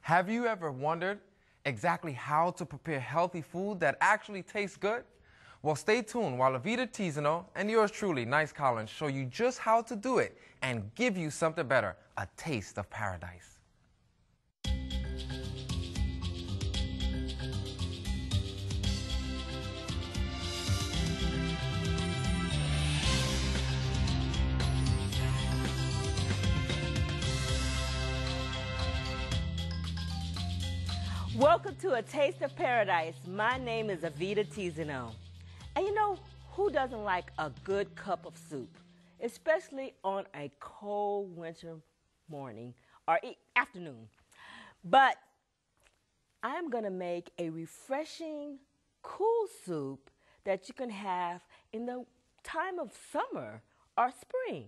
Have you ever wondered exactly how to prepare healthy food that actually tastes good? Well, stay tuned while Avita Tizano and yours truly, Nice Collins, show you just how to do it and give you something better, a taste of paradise. Welcome to A Taste of Paradise. My name is Avita Tizano. And you know, who doesn't like a good cup of soup? Especially on a cold winter morning or afternoon. But I'm going to make a refreshing, cool soup that you can have in the time of summer or spring.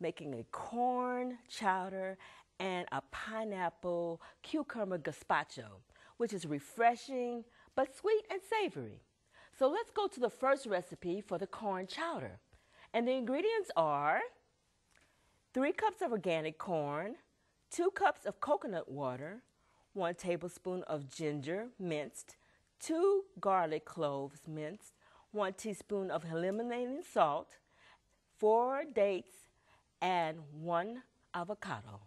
Making a corn chowder and a pineapple cucumber gazpacho, which is refreshing but sweet and savory. So let's go to the first recipe for the corn chowder. And the ingredients are 3 cups of organic corn, 2 cups of coconut water, 1 tablespoon of ginger minced, 2 garlic cloves minced, 1 teaspoon of eliminating salt, 4 dates, and 1 avocado.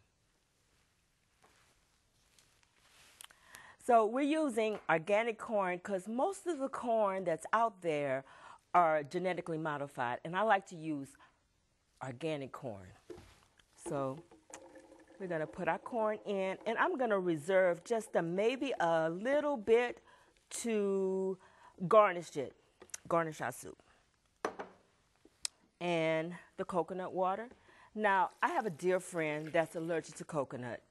So we're using organic corn because most of the corn that's out there are genetically modified, and I like to use organic corn. So we're going to put our corn in, and I'm going to reserve just maybe a little bit to garnish our soup. And the coconut water. Now, I have a dear friend that's allergic to coconut.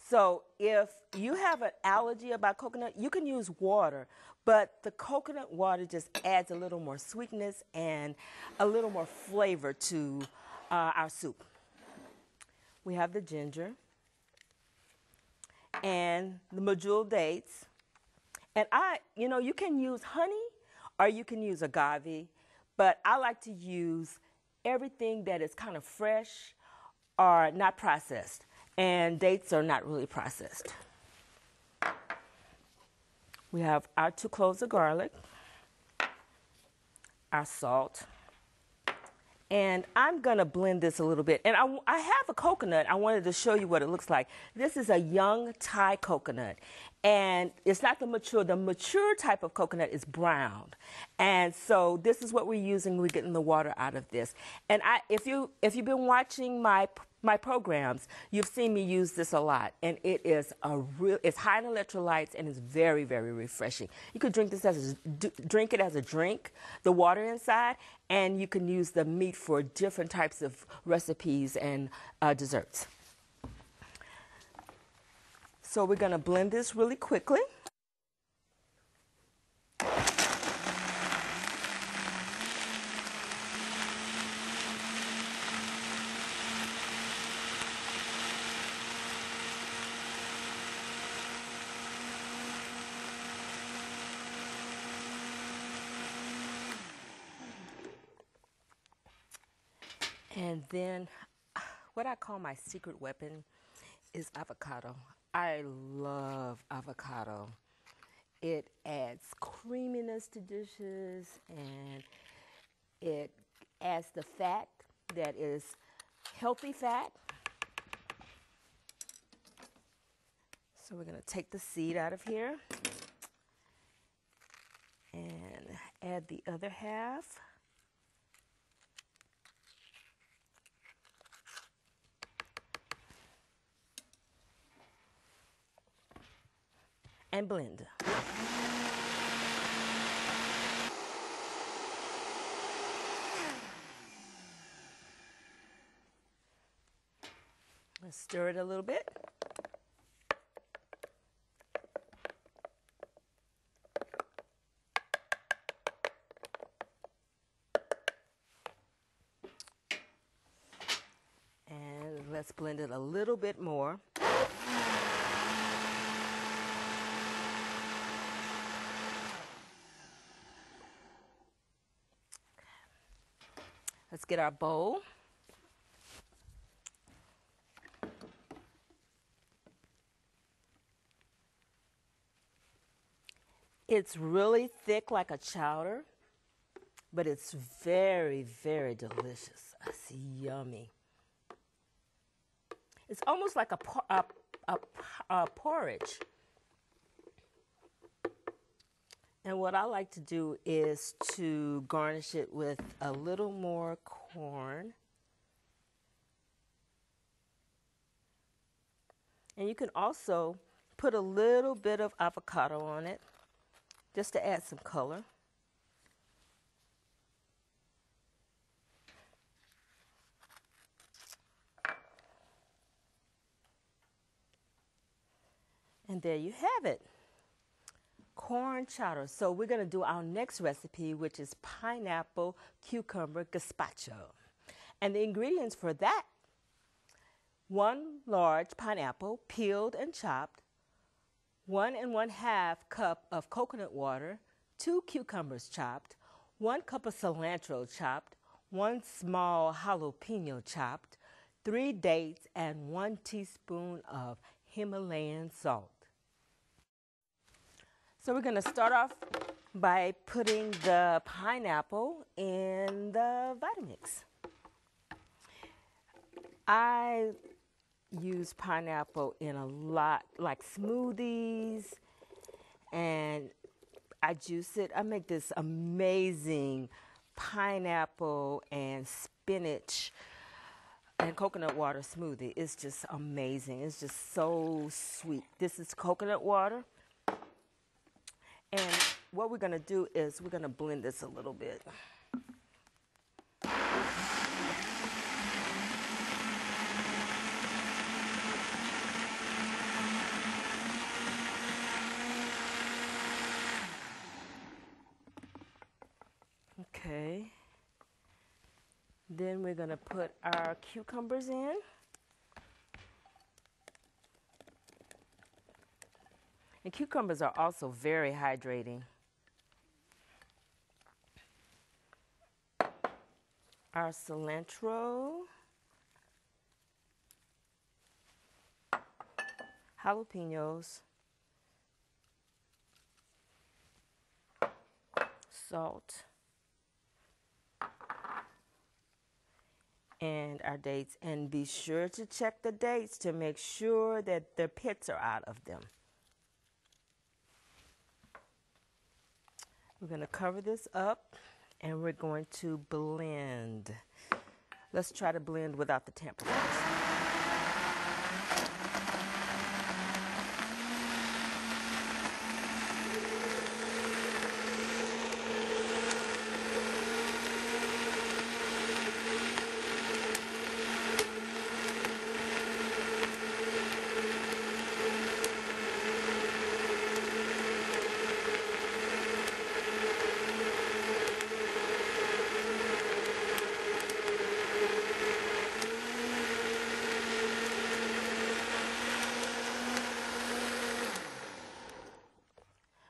So if you have an allergy about coconut, you can use water, but the coconut water just adds a little more sweetness and a little more flavor to our soup. We have the ginger and the medjool dates. And you can use honey or you can use agave, but I like to use everything that is kind of fresh or not processed. And dates are not really processed. We have our 2 cloves of garlic, our salt, and I'm going to blend this a little bit. And I have a coconut. I wanted to show you what it looks like. This is a young Thai coconut, and it's not the mature. The mature type of coconut is brown, and so this is what we're using. We're getting the water out of this. And if you've been watching my programs, you've seen me use this a lot, and it's high in electrolytes and it's very, very refreshing. You could drink this drink it as a drink, the water inside, and you can use the meat for different types of recipes and desserts. So we're going to blend this really quickly. And then what I call my secret weapon is avocado. I love avocado. It adds creaminess to dishes, and it adds the fat that is healthy fat. So we're going to take the seed out of here and add the other half. And blend. Let's stir it a little bit. And let's blend it a little bit more. Let's get our bowl. It's really thick like a chowder, but it's very, very delicious. I see, yummy. It's almost like a porridge. And what I like to do is to garnish it with a little more corn. And you can also put a little bit of avocado on it, just to add some color. And there you have it, corn chowder. So we're going to do our next recipe, which is pineapple cucumber gazpacho. And the ingredients for that: 1 large pineapple, peeled and chopped, 1 1/2 cup of coconut water, 2 cucumbers chopped, 1 cup of cilantro chopped, 1 small jalapeno chopped, 3 dates, and 1 teaspoon of Himalayan salt. So we're going to start off by putting the pineapple in the Vitamix. I use pineapple in a lot, like smoothies, and I juice it. I make this amazing pineapple and spinach and coconut water smoothie. It's just amazing. It's just so sweet. This is coconut water. And what we're going to do is we're going to blend this a little bit. Okay. Then we're going to put our cucumbers in. And cucumbers are also very hydrating. Our cilantro, jalapenos, salt, and our dates. And be sure to check the dates to make sure that the pits are out of them. We're going to cover this up and we're going to blend. Let's try to blend without the tamper press.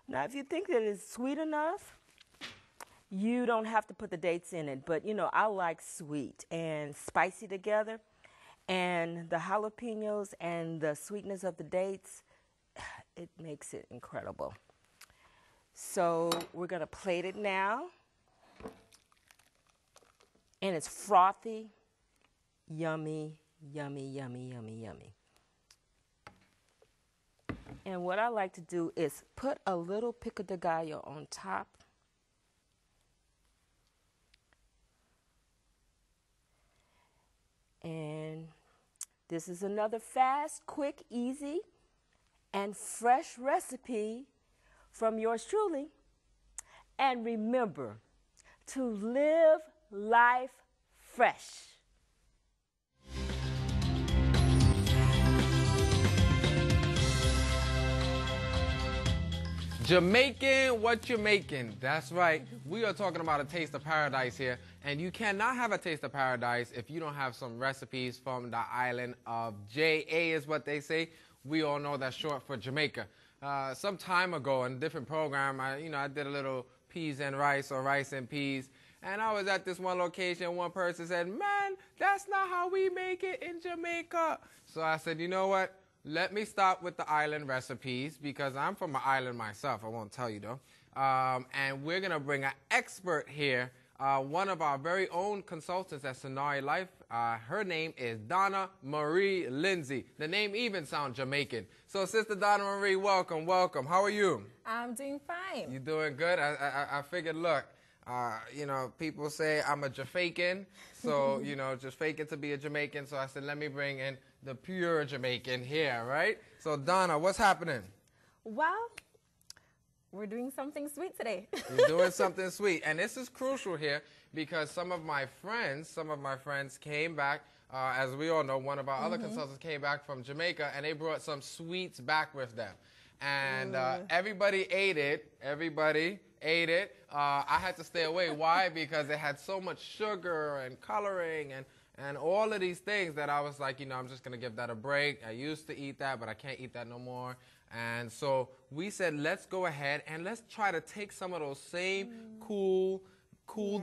Now, if you think that it's sweet enough, you don't have to put the dates in it. But, you know, I like sweet and spicy together. And the jalapenos and the sweetness of the dates, it makes it incredible. So we're going to plate it now. And it's frothy, yummy, yummy, yummy, yummy, yummy. And what I like to do is put a little pico de gallo on top. And this is another fast, quick, easy, and fresh recipe from yours truly. And remember to live life fresh. Jamaican, what you making? That's right. We are talking about a taste of paradise here. And you cannot have a taste of paradise if you don't have some recipes from the island of J.A. is what they say. We all know that's short for Jamaica. Some time ago in a different program, I did a little peas and rice or rice and peas. And I was at this one location. One person said, "Man, that's not how we make it in Jamaica." So I said, you know what? let me start with the island recipes because I'm from an island myself. I won't tell you though. And we're going to bring an expert here, one of our very own consultants at Sonari Life. Her name is Donna Marie Lindsay. The name even sounds Jamaican. So, Sister Donna Marie, welcome, welcome. How are you? I'm doing fine. You doing good? I figured, look, you know, people say I'm a Jamaican, so, you know, just faking to be a Jamaican. So I said, let me bring in the pure Jamaican here, right? So, Donna, what's happening? Well, we're doing something sweet today. You're doing something sweet. And this is crucial here because some of my friends came back. As we all know, one of our other consultants came back from Jamaica, and they brought some sweets back with them. And everybody ate it. Everybody ate it. I had to stay away. Why? Because it had so much sugar and coloring and all of these things that I was like, you know, I'm just going to give that a break. I used to eat that, but I can't eat that no more. And so we said, let's go ahead and let's try to take some of those same cool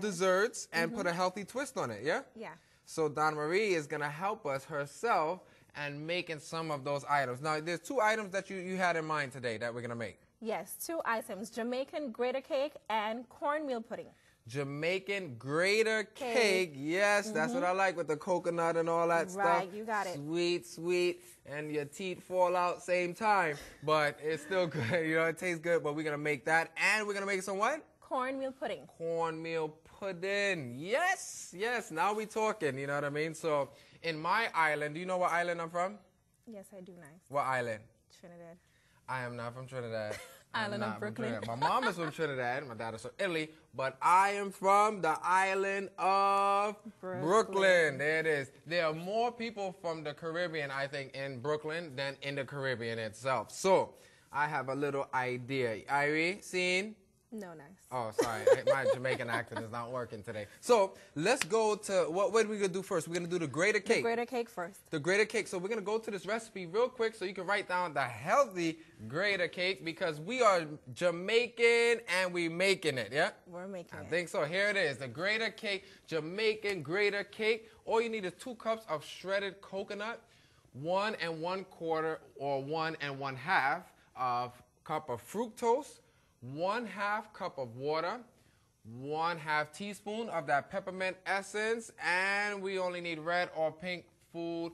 desserts and put a healthy twist on it, yeah? Yeah. So Donna Marie is going to help us herself and making some of those items. Now, there's two items that you had in mind today that we're going to make. Yes, two items, Jamaican grater cake and cornmeal pudding. Jamaican grater cake. Yes, that's what I like with the coconut and all that stuff. Right, you got it. Sweet, sweet, and your teeth fall out same time. But it's still good. You know, it tastes good, but we're going to make that. And we're going to make some what? Cornmeal pudding. Cornmeal pudding. Yes, yes. Now we talking, you know what I mean? So in my island, do you know what island I'm from? Yes, I do. Nice. What island? Trinidad. I am not from Trinidad. Island of Brooklyn. My mom is from Trinidad. My dad is from Italy. But I am from the island of Brooklyn. There it is. There are more people from the Caribbean, I think, in Brooklyn than in the Caribbean itself. So I have a little idea. Irie, seen? No, nice. Oh, sorry. My Jamaican accent is not working today. So let's go to, what are we going to do first? We're going to do the grater cake. The grater cake first. The grater cake. So we're going to go to this recipe real quick so you can write down the healthy grater cake because we are Jamaican and we making it, yeah? We're making it. I think so. Here it is. The grater cake, Jamaican grater cake. All you need is 2 cups of shredded coconut, 1 1/4 or 1 1/2 of cup of fructose, 1/2 cup of water, 1/2 teaspoon of that peppermint essence, and we only need red or pink food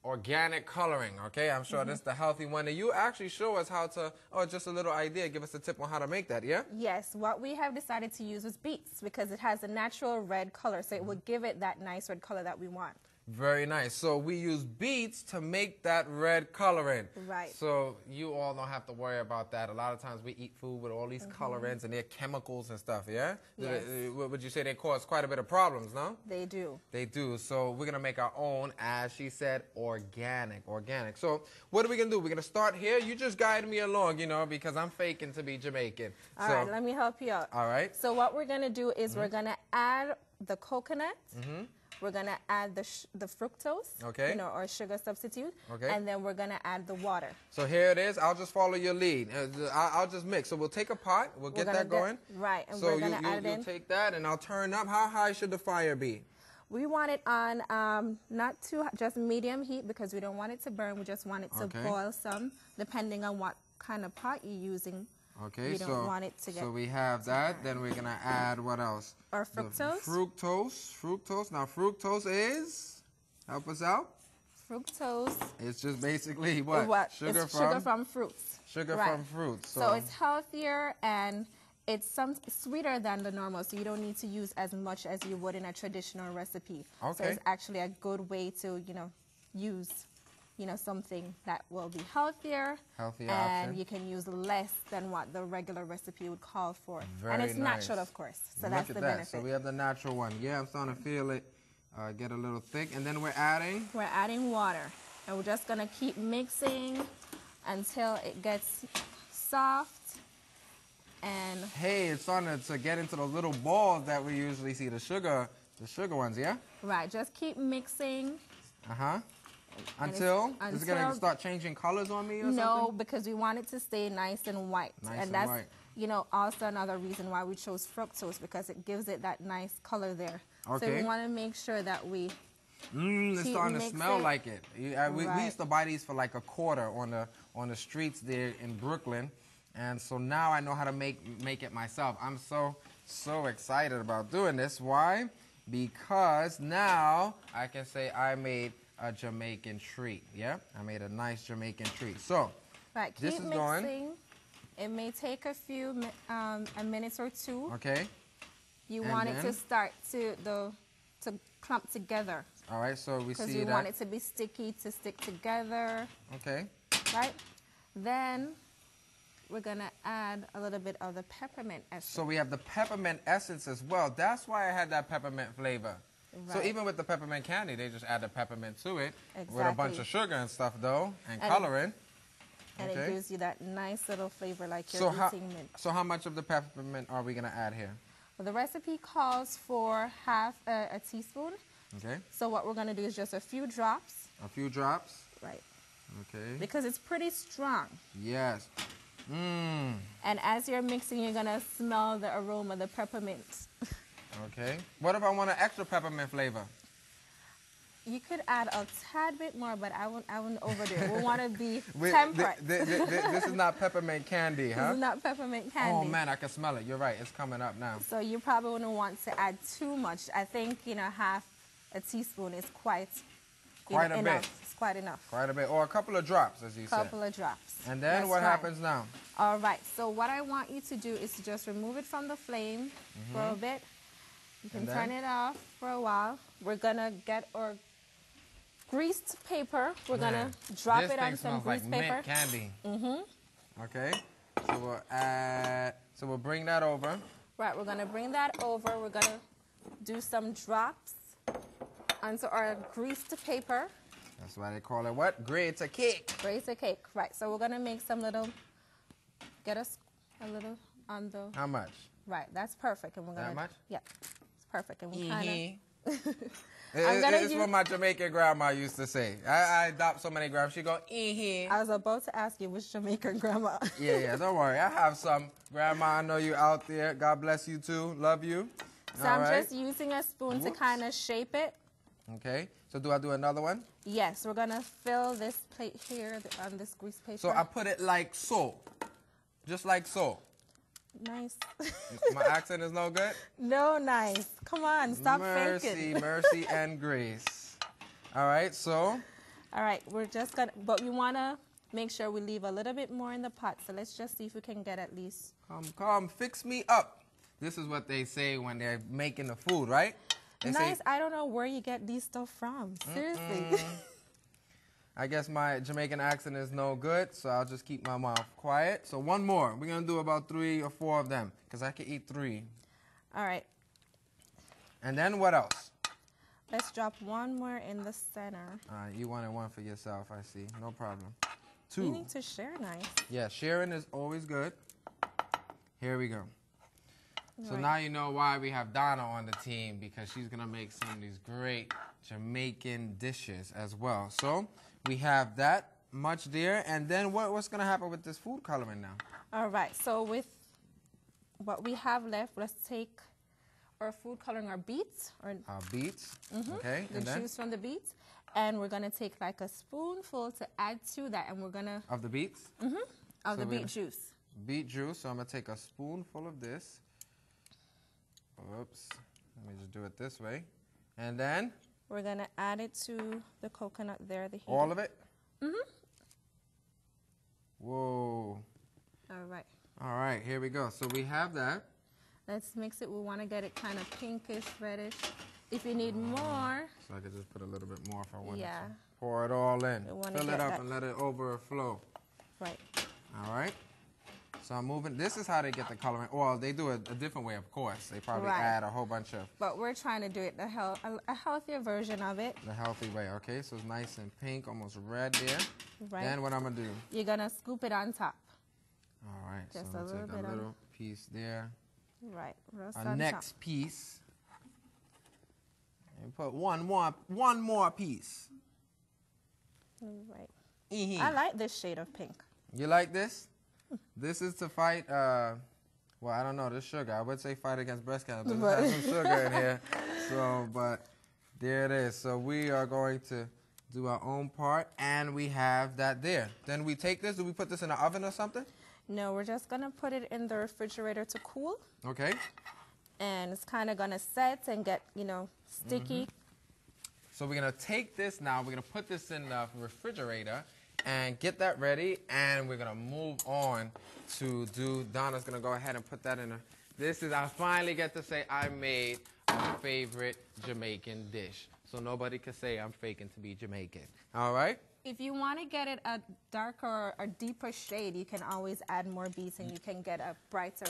organic coloring, okay? I'm sure this is the healthy one. And you actually show us how to, or just a little idea, give us a tip on how to make that, yeah? Yes, what we have decided to use is beets because it has a natural red color, so it will give it that nice red color that we want. Very nice. So we use beets to make that red coloring. Right. So you all don't have to worry about that. A lot of times we eat food with all these colorants and they're chemicals and stuff, yeah? Yes. Would you say they cause quite a bit of problems, no? They do. They do. So we're going to make our own, as she said, organic. So what are we going to do? We're going to start here. You just guide me along, you know, because I'm faking to be Jamaican. All right, let me help you out. All right. So what we're going to do is we're going to add the coconut. We're going to add the fructose, okay, you know, or sugar substitute, okay, and then we're going to add the water. So here it is. I'll just follow your lead. I'll just mix. So we'll take a pot. We'll get that going. Right, and so we're going to add it in. So you take that, and I'll turn up. How high should the fire be? We want it on not too hot, just medium heat because we don't want it to burn. We just want it to boil some, depending on what kind of pot you're using. Okay, you don't want it to get. So we have that. Then we're gonna add what else? Or fructose. Fructose. Now fructose is, help us out. Fructose. It's just basically what? Sugar from fruits. Sugar from fruits. So it's healthier and it's sweeter than the normal. So you don't need to use as much as you would in a traditional recipe. Okay. So it's actually a good way to use. Something that will be healthier, and option. You can use less than what the regular recipe would call for. Very and it's nice. Natural, of course. So Look that's the that. benefit. So we have the natural one. Yeah, I'm starting to feel it get a little thick. And then we're adding? We're adding water. And we're just going to keep mixing until it gets soft. And hey, it's starting to get into those little balls that we usually see, the sugar ones, yeah? Right, just keep mixing. Until it's going to start changing colors on me or something? No, because we want it to stay nice and white. And that's, white. Also another reason why we chose fructose because it gives it that nice color there. Okay. So we want to make sure that we It's starting to smell like it. We used to buy these for like $0.25 on the streets there in Brooklyn, and so now I know how to make it myself. I'm so excited about doing this. Why? Because now I can say I made a Jamaican treat. Yeah, I made a nice Jamaican treat. So this is mixing. going. It may take a minute or two. Okay. You want it to start to clump together. All right, so we see that. Because you want it to be sticky, to stick together. Okay. Right? Then we're going to add a little bit of the peppermint essence. So we have the peppermint essence as well. That's why I had that peppermint flavor. Right. So even with the peppermint candy, they just add the peppermint to it. Exactly. With a bunch of sugar and stuff, though, and coloring. And it gives you that nice little flavor like you're eating mint. So how much of the peppermint are we going to add here? Well, the recipe calls for half a teaspoon. Okay. So what we're going to do is just a few drops. A few drops? Right. Okay. Because it's pretty strong. Yes. Mmm. And as you're mixing, you're going to smell the aroma, the peppermint. Okay. What if I want an extra peppermint flavor? You could add a tad bit more, but I wouldn't overdo it. We want to be temperate. This is not peppermint candy, huh? This is not peppermint candy. Oh, man, I can smell it. You're right. It's coming up now. So you probably wouldn't want to add too much. I think, half a teaspoon is quite a enough. bit. It's quite enough. Quite a bit. Or a couple of drops, as you said. A couple of drops. And then what happens now? All right. So what I want you to do is to just remove it from the flame for a bit. You can turn it off for a while. We're going to get our greased paper. We're going to drop it on some greased paper. Mint candy. Okay. So we'll add, so we'll bring that over. Right. We're going to bring that over. We're going to do some drops onto our greased paper. That's why they call it what? Grate a cake. Grate a cake. Right. So we're going to make some little, get us a little on the. How much? Right. That's perfect. And we're going to. That much? Yeah. It's perfect. And we kind of. It's what my Jamaican grandma used to say. I adopt so many grandmas. She go, I was about to ask you which Jamaican grandma. Yeah, don't worry. I have some. Grandma, I know you out there. God bless you too. Love you. So I'm just using a spoon to kind of shape it. Okay. So do I do another one? Yes. We're going to fill this plate here on this grease paper. So I put it like so. Just like so. Nice. My accent is no good? No, nice. Come on, stop faking. Mercy, and grace. All right, so? All right, we're just going to, but we want to make sure we leave a little bit more in the pot. So let's just see if we can get at least. Come, fix me up. This is what they say when they're making the food, right? They nice. Say, I don't know where you get these stuff from. Seriously. I guess my Jamaican accent is no good, so I'll just keep my mouth quiet. So one more. We're going to do about 3 or 4 of them, because I can eat 3. All right. And then what else? Let's drop one more in the center. All right, you wanted one for yourself, I see. No problem. 2. You need to share nice. Yeah, sharing is always good. Here we go. So Right. now you know why we have Donna on the team, because she's going to make some of these great Jamaican dishes as well. So we have that much there. And then what's going to happen with this food coloring now? All right. So with what we have left, let's take our food coloring, our beets. Our beets. Okay. The juice from the beets. And we're going to take like a spoonful to add to that. And we're going to... Of the beets? Of the beet juice. Beet juice. So I'm going to take a spoonful of this. Oops. Let me just do it this way. And then? We're going to add it to the coconut there. The heat. All of it? Whoa. All right. All right, here we go. So we have that. Let's mix it. We want to get it kind of pinkish, reddish. If you need more. So I could just put a little bit more if I wanted to. Yeah. Pour it all in. Fill it up that. and let it overflow. Right. All right. So I'm moving. This is how they get the coloring. Well, they do it a different way, of course. They probably add a whole bunch of... But we're trying to do it a healthier version of it. The healthy way, okay? So it's nice and pink, almost red there. Right. Then what I'm going to do? You're going to scoop it on top. All right. Just so a I'm little take bit a little piece there. Right. A next piece. And put one more piece. Right. I like this shade of pink. You like this? This is to fight, well, I don't know, this sugar. I would say fight against breast cancer, but it has some sugar in here. So, but There it is. So we are going to do our own part, and we have that there. Then we take this. Do we put this in the oven or something? No, we're just going to put it in the refrigerator to cool. Okay. And it's kind of going to set and get, you know, sticky. So we're going to take this now. We're going to put this in the refrigerator and get that ready. And we're going to move on to Donna's going to go ahead and put that in. I finally get to say I made my favorite Jamaican dish. So nobody can say I'm faking to be Jamaican. All right? If you want to get it a darker or deeper shade, you can always add more beets and you can get a brighter,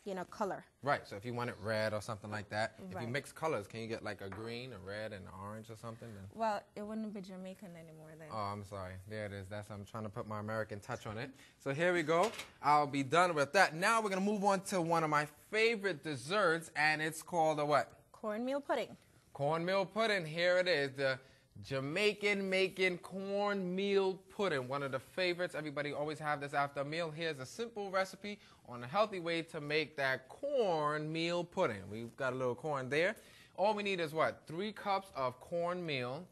you know, color. Right. So if you want it red or something like that, if Right. you mix colors, can you get like a green, a red, and an orange or something? Then? Well, it wouldn't be Jamaican anymore then. Oh, I'm sorry. There it is. I'm trying to put my American touch on it. So here we go. I'll be done with that. Now we're going to move on to one of my favorite desserts, and it's called a what? Cornmeal pudding. Cornmeal pudding. Here it is. The Jamaican making cornmeal pudding. One of the favorites. Everybody always have this after a meal. Here's a simple recipe on a healthy way to make that cornmeal pudding. We've got a little corn there. All we need is what? 3 cups of cornmeal,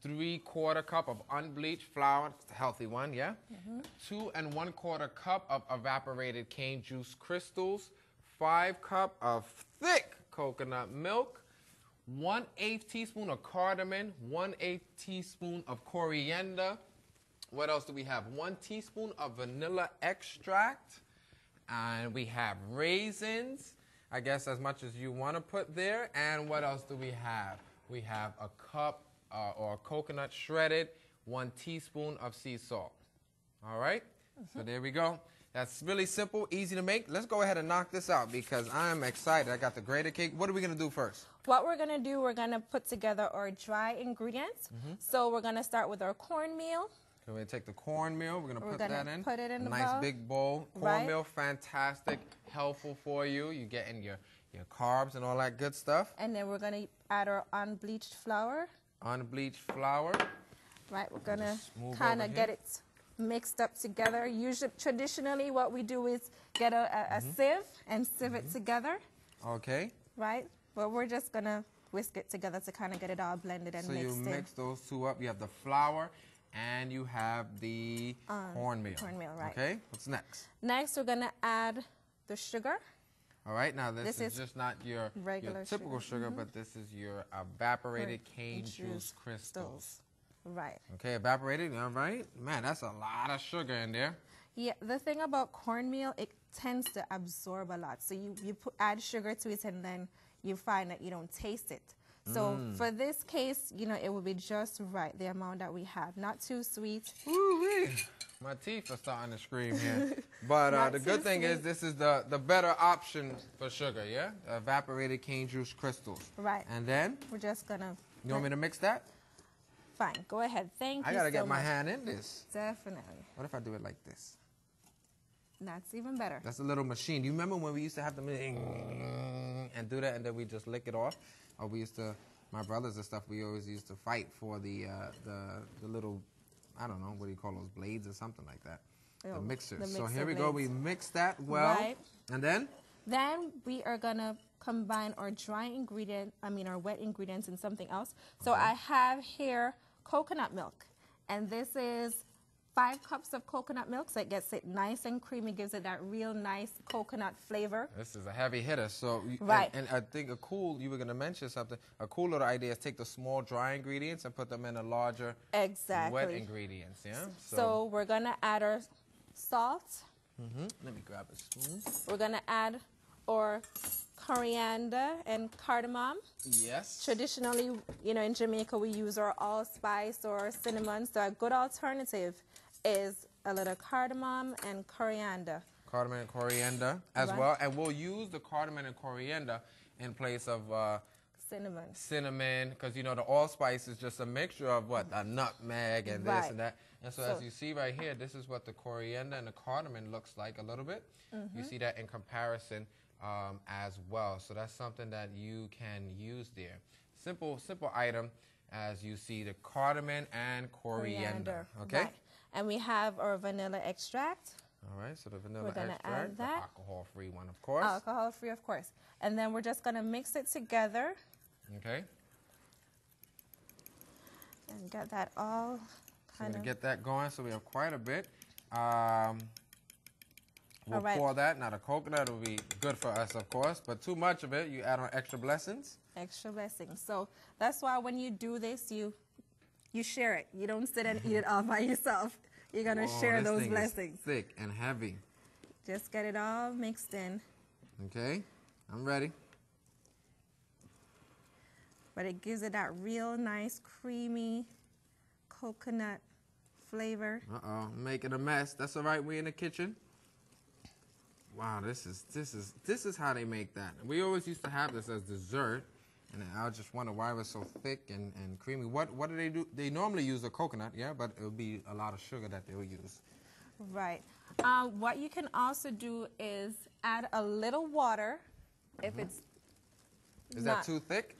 3/4 cup of unbleached flour, it's a healthy one, yeah? 2 1/4 cup of evaporated cane juice crystals, 5 cup of thick coconut milk, 1/8 teaspoon of cardamom, 1/8 teaspoon of coriander. What else do we have? 1 teaspoon of vanilla extract, and we have raisins. I guess as much as you want to put there. And what else do we have? We have a cup or coconut shredded, 1 teaspoon of sea salt. All right? So there we go. That's really simple, easy to make. Let's go ahead and knock this out because I'm excited. I got the grated cake. What are we going to do first? What we're going to do, we're going to put together our dry ingredients. So we're going to start with our cornmeal. We're going to take the cornmeal. We're going to put that in. Put it in a the nice bowl. big bowl. Cornmeal, fantastic, helpful for you. You're getting your carbs and all that good stuff. And then we're going to add our unbleached flour. Unbleached flour. Right, we're going to move kind over of get here. it mixed up together. Usually, traditionally, what we do is get a sieve and sieve it together. Okay. Right? But we're just going to whisk it together to kind of get it all blended and So mixed in. you mix those two up. You have the flour and you have the cornmeal. Cornmeal, right. Okay, what's next? Next, we're going to add the sugar. All right, now this This is is just not your regular typical sugar, but this is your evaporated cane juice crystals. Right. Okay, evaporated, all right. Man, that's a lot of sugar in there. Yeah, the thing about cornmeal, it tends to absorb a lot. So you add sugar to it and then you find that you don't taste it. So for this case, you know, it will be just right, the amount that we have. Not too sweet. Woo-wee. My teeth are starting to scream here. But the good thing is this is the better option for sugar, yeah? Evaporated cane juice crystals. Right. And then, We're just going to... you want me to mix that? Fine. Go ahead. Thank you I got to so get my much. hand in this. Definitely. What if I do it like this? That's even better. That's a little machine. You remember when we used to have the and do that and then we just lick it off? Or we used to, my brothers and stuff, we always used to fight for the little, I don't know, what do you call those, blades or something like that? Oh, The mixers. the So mixer here we go. We blades. mix that well. Right. And then? Then we are going to combine our our wet ingredients in something else. So I have here coconut milk. And this is 5 cups of coconut milk, so it gets it nice and creamy, gives it that real nice coconut flavor. This is a heavy hitter. So, Right. And I think you were going to mention something, a cool little idea is take the small dry ingredients and put them in the larger wet ingredients, yeah? So we're going to add our salt. Let me grab a spoon. We're going to add our coriander and cardamom. Yes. Traditionally, you know, in Jamaica, we use our allspice or cinnamon. So a good alternative is a little cardamom and coriander. Cardamom and coriander as Right. well. And we'll use the cardamom and coriander in place of cinnamon, because, you know, the allspice is just a mixture of what? A nutmeg and this Right. and that. And so as you see right here, this is what the coriander and the cardamom looks like a little bit. You see that in comparison as well. So that's something that you can use there. Simple item as you see the cardamom and coriander. Okay? Right. And we have our vanilla extract. All right, so the vanilla We're gonna extract, add the that. alcohol-free one, of course. Alcohol-free, of course. And then we're just going to mix it together. Okay. And get that all So we're kind gonna of. get that going. So we have quite a bit. We'll All right. pour that. Now the coconut will be good for us, of course, but too much of it, you add on extra blessings. Extra blessings. So that's why when you do this, you share it. You don't sit and eat it all by yourself. You're gonna share those blessings. Is thick and heavy. Just get it all mixed in. Okay, I'm ready. But it gives it that real nice, creamy coconut flavor. Uh-oh, I'm making a mess. That's all right, we in the kitchen. Wow, this is how they make that. We always used to have this as dessert, and I just wonder why it was so thick and creamy. What do they do? They normally use the coconut, yeah, but it would be a lot of sugar that they will use. Right. What you can also do is add a little water if it's Is that too thick?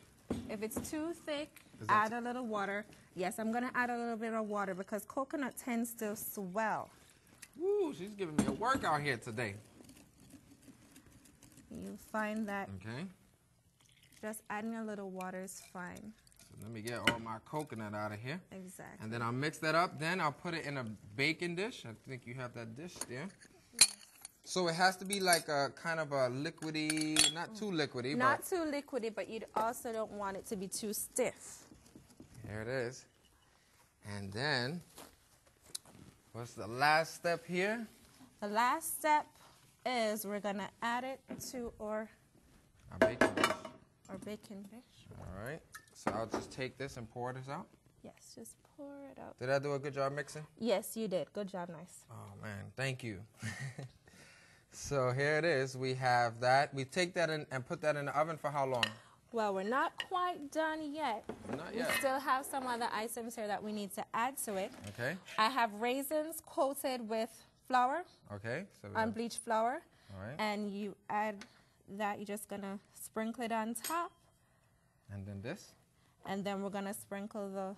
If it's too thick, add a little water. Yes, I'm going to add a little bit of water because coconut tends to swell. Woo, she's giving me a workout here today. You find that Okay. just adding a little water is fine. So let me get all my coconut out of here. Exactly. And then I'll mix that up. Then I'll put it in a baking dish. I think you have that dish there. So it has to be like a kind of a liquidy, not too liquidy. Not too liquidy, but you also don't want it to be too stiff. There it is. And then, what's the last step here? The last step is we're going to add it to our Baking dish. baking dish. All right. So I'll just take this and pour this out. Yes, just pour it out. Did I do a good job mixing? Yes, you did. Good job, nice. Oh, man. Thank you. So here it is. We have that. We take that in and put that in the oven for how long? Well, we're not quite done yet. Not yet. We still have some other items here that we need to add to it. Okay. I have raisins coated with flour, Okay. So unbleached flour. all right. And you add that. You're just going to sprinkle it on top. And then this. And then we're going to sprinkle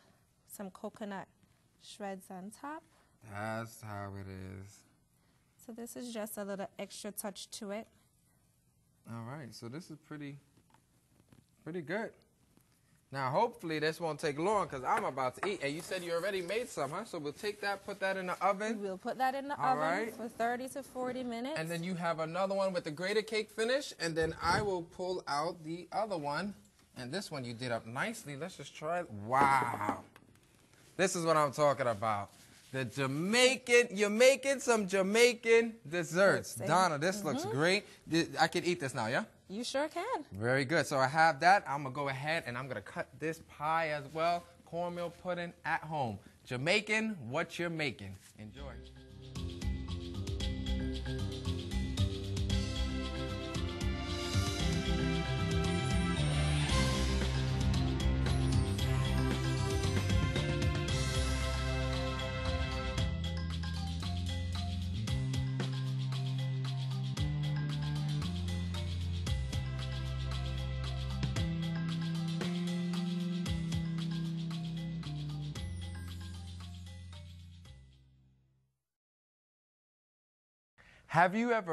some coconut shreds on top. That's how it is. So this is just a little extra touch to it. All right. So this is pretty good. Now, hopefully this won't take long because I'm about to eat. And you said you already made some, huh? So we'll take that, put that in the oven. We'll put that in the All oven right. for 30 to 40 minutes. And then you have another one with the grated cake finish. And then I will pull out the other one. And this one you did up nicely. Let's just try it. Wow. This is what I'm talking about. The Jamaican, you're making some Jamaican desserts. Donna, this looks great. I can eat this now, yeah? You sure can. Very good. So I have that. I'm going to go ahead and I'm going to cut this pie as well. Cornmeal pudding at home. Jamaican, what you're making. Enjoy. Have you ever